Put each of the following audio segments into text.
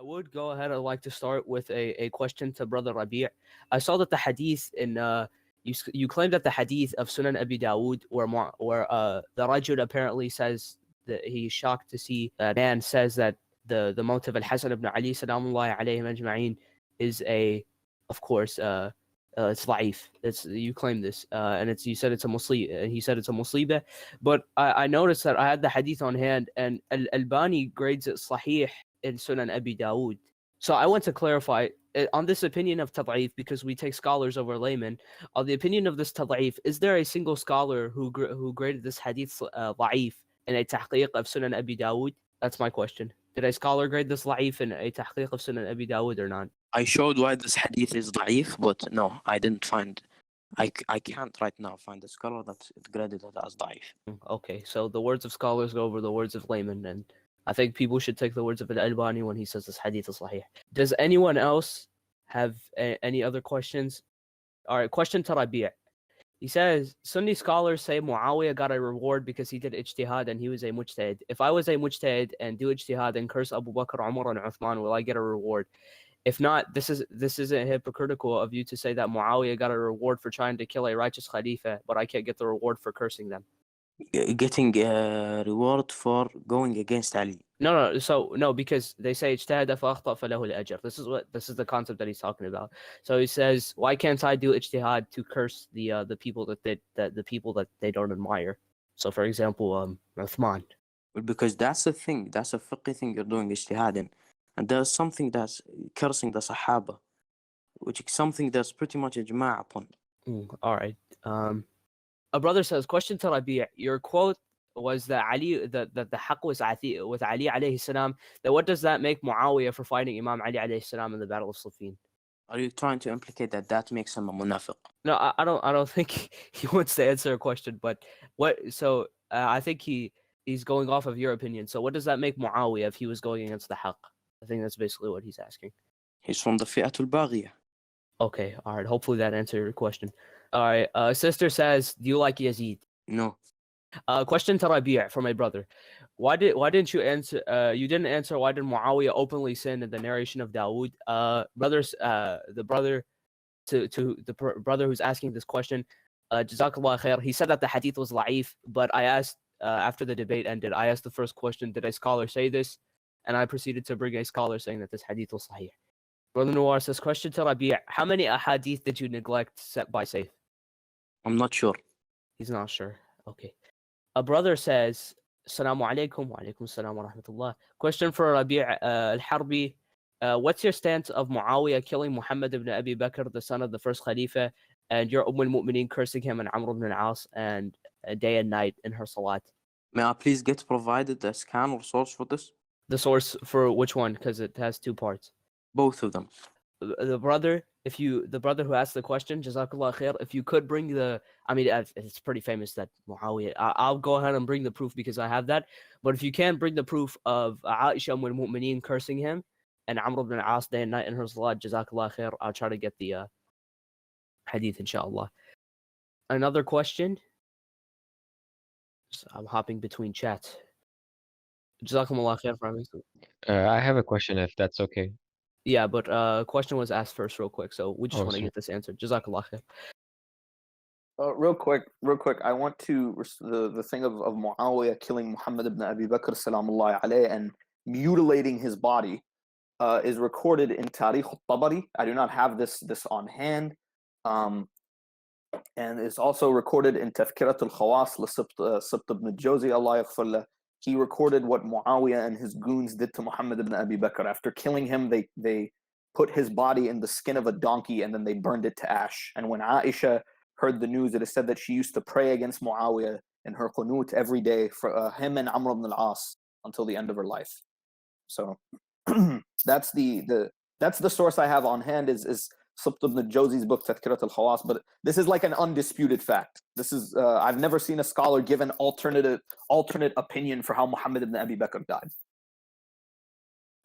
would go ahead. I'd like to start with a question to Brother Rabi'. I saw that the hadith in you claim that the hadith of Sunan Abi Dawood where the Rajul apparently says that he's shocked to see a man says that the mount of Al Hasan ibn Ali salamullahi alayhim ajma'in is of course it's da'if. You claim this, and you said it's a musli. He said it's a musibah, but I noticed that I had the hadith on hand, and Al-Albani grades it sahih in Sunan Abi Dawood. So I want to clarify on this opinion of tad'if, because we take scholars over laymen. On the opinion of this tad'if, is there a single scholar who graded this hadith da'if in a tahqiq of Sunan Abi Dawood? That's my question. Did a scholar grade this da'if in a tahqiq of Sunan Abi Dawood or not? I showed why this hadith is da'if, but no, I didn't find. I can't right now find a scholar that graded it as da'if. Okay, so the words of scholars go over the words of laymen, and I think people should take the words of Al-Albani when he says this hadith is sahih. Does anyone else have any other questions? All right, question to Rabi'. He says, Sunni scholars say Muawiyah got a reward because he did ijtihad and he was a mujtahid. If I was a mujtahid and do ijtihad and curse Abu Bakr, Umar, and Uthman, will I get a reward? If not, this isn't hypocritical of you to say that Muawiyah got a reward for trying to kill a righteous Khalifa, but I can't get the reward for cursing them. Getting a reward for going against Ali. No, because they say ijtihada fa akhta falahu al-ajr. This is the concept that he's talking about. So he says, why can't I do ijtihad to curse the people the people that they don't admire? So for example, Uthman. Well, because that's the thing. That's a fiqh thing you're doing ijtihad in. And there's something that's cursing the Sahaba, which is something that's pretty much ijma' upon. All right. A brother says, question to Rabi'. Your quote was that the haqq was with Ali alayhi salam. That what does that make Muawiyah for fighting Imam Ali alayhi salam in the Battle of Siffin? Are you trying to implicate that makes him a munafiq? No, I don't think he wants to answer a question. But what? So I think he's going off of your opinion. So what does that make Muawiyah if he was going against the haqq? I think that's basically what he's asking. He's from the fi'atul baghiyah. Okay, all right. Hopefully that answered your question. All right. Sister says, do you like Yazid? No. Question to Rabi' for my brother. Why didn't you answer? You didn't answer. Why did Muawiyah openly sin in the narration of Dawood? The brother who's asking this question, Jazakallah khair. He said that the hadith was la'if, but I asked after the debate ended. I asked the first question: did a scholar say this? And I proceeded to bring a scholar saying that this hadith was sahih. Brother Noir says, question to Rabi', how many ahadith did you neglect set by Saif? I'm not sure. He's not sure. Okay. A brother says, Assalamu alaikum wa alaikum assalam wa rahmatullah. Question for Rabi' al-Harbi. What's your stance of Muawiyah killing Muhammad ibn Abi Bakr, the son of the first Khalifa, and your al-Mu'mineen cursing him and Amr ibn al-As and day and night in her salat? May I please get provided a scan or source for this? The source for which one? Because it has two parts. Both of them. The brother who asked the question, Jazakallah khair, if you could bring it's pretty famous that Muawiyah, I'll go ahead and bring the proof because I have that. But if you can't bring the proof of Aisha wal Mu'mineen cursing him and Amr ibn al-As day and night in her salat, Jazakallah khair, I'll try to get the hadith, inshallah. Another question. So I'm hopping between chats. Jazakumullah khair for having. I have a question if that's okay. Yeah, but question was asked first real quick, so we just want to sorry. get this answered. Jazakallah khair. Real quick, I want to the thing of Muawiyah killing Muhammad ibn Abi Bakr salamullahi alayhi and mutilating his body is recorded in Tarikh al-Tabari. I do not have this on hand, and it's also recorded in Tafkirat al-Khawas Sibt ibn al-Jawzi, Allah yaghfir lah. He recorded what Muawiyah and his goons did to Muhammad ibn Abi Bakr. After killing him, they put his body in the skin of a donkey and then they burned it to ash. And when Aisha heard the news, it is said that she used to pray against Muawiyah in her qunut every day for him and Amr ibn al-As until the end of her life. So that's the source I have on hand is Sibt ibn al-Jawzi's book Tadhkirat al-Khawas, but this is like an undisputed fact. This is I've never seen a scholar give an alternate opinion for how Muhammad ibn Abi Bakr died.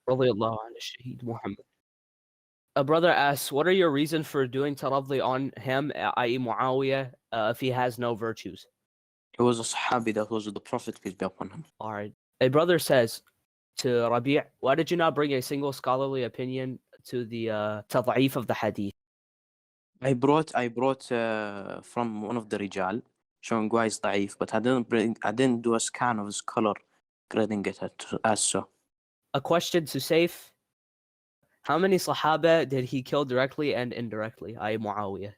Radiyallahu anhu Shaheed Muhammad. A brother asks, what are your reasons for doing taradli on him, i.e. Muawiyah, if he has no virtues? He was a Sahabi that was with the Prophet, peace be upon him. All right. A brother says, to Rabi', why did you not bring a single scholarly opinion to the tad'if of the hadith? I brought from one of the Rijal showing why it's ضعيف, but I didn't do a scan of his color grading it as so. A question to Saif. How many Sahaba did he kill directly and indirectly? I Muawiyah.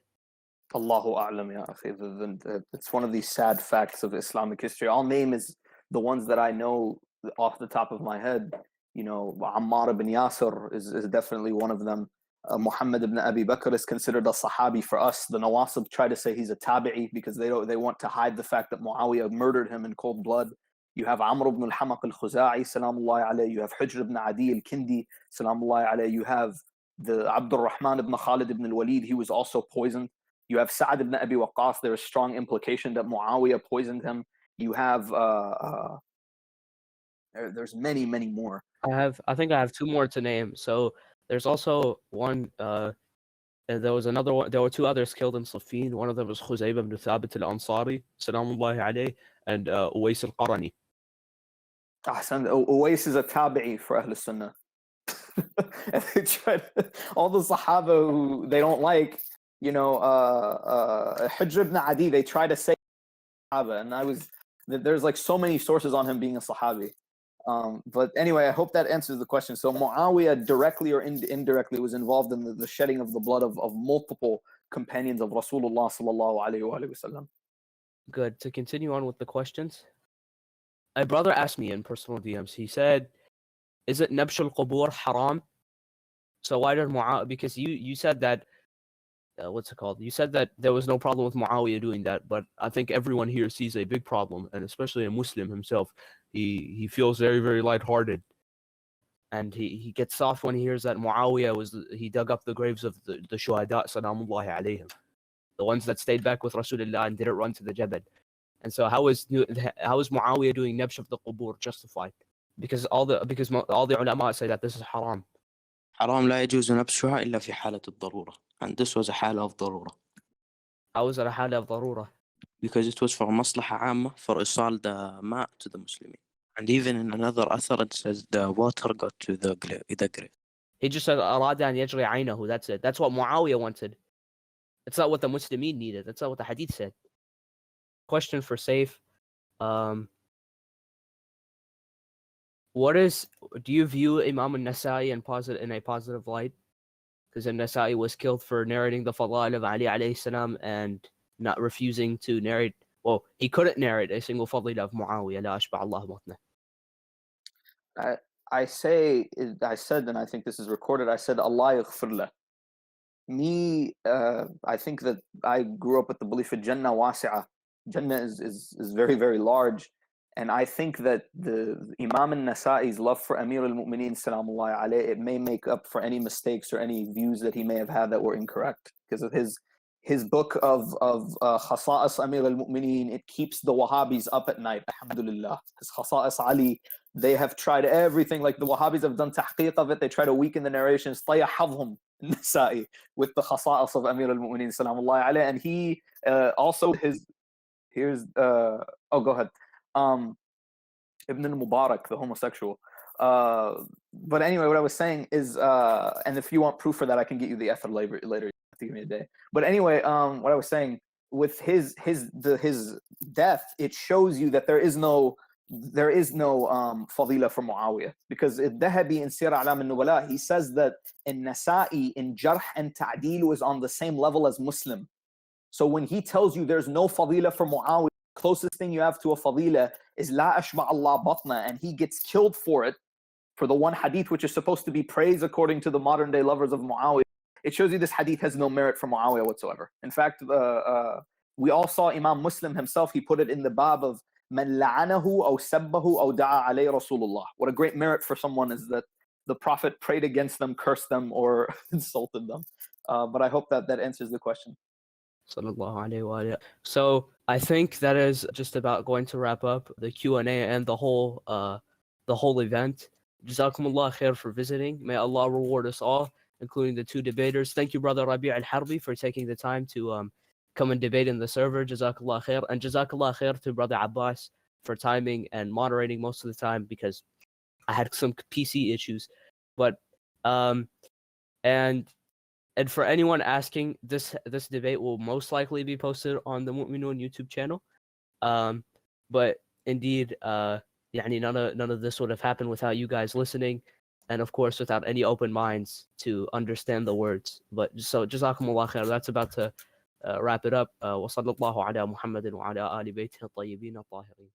Allahu a'lam, ya akhi. It's one of these sad facts of Islamic history. I'll name is the ones that I know off the top of my head. You know, Ammar ibn Yasir is definitely one of them. Muhammad ibn Abi Bakr is considered a Sahabi for us. The Nawasib try to say he's a Tabi'i because they want to hide the fact that Muawiyah murdered him in cold blood. You have Amr ibn al-Hamaq al-Khuza'i, salamullahi alayhi. You have Hujr ibn Adi al-Kindi, salamullahi alayhi. You have the Abdul Rahman ibn Khalid ibn al-Walid. He was also poisoned. You have Sa'ad ibn Abi Waqqas. There is strong implication that Muawiyah poisoned him. You have there's many more. I think I have two more to name. So there's also one. There was another one. There were two others killed in Siffin. One of them was Khuzayb ibn Thabit al-Ansari, salamullahi alayhi, and Uwais al-Qarani. Ahsan, Uwais is a tabi'i for Ahl Sunnah. All the Sahaba who they don't like, you know, Hujr ibn Adi, they try to say Sahaba, and there's like so many sources on him being a Sahabi. But anyway, I hope that answers the question. So Muawiyah directly or indirectly was involved in the shedding of the blood of multiple companions of Rasulullah sallallahu alaihi wasallam. Good. To continue on with the questions, a brother asked me in personal DMs. He said, "Is it nabsh al-qubur haram?" So why did Muawiyah? Because you said that what's it called? You said that there was no problem with Muawiyah doing that, but I think everyone here sees a big problem, and especially a Muslim himself. He feels very, very lighthearted, and he gets soft when he hears that Muawiyah he dug up the graves of the shuhada, salamullahi alayhim, the ones that stayed back with Rasulullah and didn't run to the Jabal. And so how is Muawiyah doing nabsh of the qubur justified? Because all the ulama say that this is haram. حرام لا يجوز نبشها إلا في حالة الضرورة, and this was a حالة of ضرورة. How is it a حالة of ضرورة? Because it was for مصلحة عامة, for إيصال the ماء to the Muslimin. And even in another أثر it says the water got to the grave. He just said أراد أن يجري عينه. That's it. That's what Muawiyah wanted. That's not what the Muslimin needed. That's not what the hadith said. Question for Saif. Do you view Imam al-Nasa'i in a positive light? Because al-Nasa'i was killed for narrating the fadail of Ali alayhi salam and not refusing to narrate. Well, he couldn't narrate a single fadail of Muawiyah. La ashba' Allah batna. I said, and I think this is recorded, I said, Allah yaghfir lah. Me, I think that I grew up with the belief that Jannah wasi'ah. Jannah is very, very large. And I think that the Imam al-Nasa'i's love for Amir al-Mu'mineen, salamullahi alayhi, it may make up for any mistakes or any views that he may have had that were incorrect. Because of his book of Khasa'is Amir al-Mu'mineen, it keeps the Wahhabis up at night, alhamdulillah. His Khasa'is Ali, they have tried everything, like the Wahhabis have done tahqiq of it, they try to weaken the narrations, طَيَحَظْهُمْ Nasa'i, with the Khasa'is of Amir al-Mu'mineen, salamullahi alayhi. And he also, go ahead. Ibn al-Mubarak, the homosexual. But anyway, what I was saying is, and if you want proof for that, I can get you the ether later. You have to give me a day. But anyway, what I was saying, with his death, it shows you that there is no fadila for Muawiyah, because Dahabi in Sir A'lam al-Nubala, he says that in Nasa'i, in Jarh and Ta'dil, was on the same level as Muslim. So when he tells you there's no fadila for Muawiyah, closest thing you have to a fadila is La ashba' Allah batna, and he gets killed for it, for the one hadith which is supposed to be praised according to the modern day lovers of Muawiyah. It shows you this hadith has no merit for Muawiyah whatsoever. In fact, we all saw Imam Muslim himself, he put it in the bab of Man la'anahu aw sabbahu aw da'a alayhi Rasulullah. What a great merit for someone is that the Prophet prayed against them, cursed them, or insulted them. But I hope that answers the question. So I think that is just about going to wrap up the Q&A and the whole event. Jazakumullah khair for visiting. May Allah reward us all, including the two debaters. Thank you, Brother Rabi' al-Harbi, for taking the time to come and debate in the server. Jazakallah khair. And Jazakallah khair to Brother Abbas for timing and moderating most of the time, because I had some PC issues, but and for anyone asking, this debate will most likely be posted on the Mu'minun YouTube channel. But indeed, يعني none of this would have happened without you guys listening, and of course without any open minds to understand the words. But so jazakumullah khair. That's about to wrap it up. وصلى الله على محمد وعلى آل بيته الطيبين الطاهرين.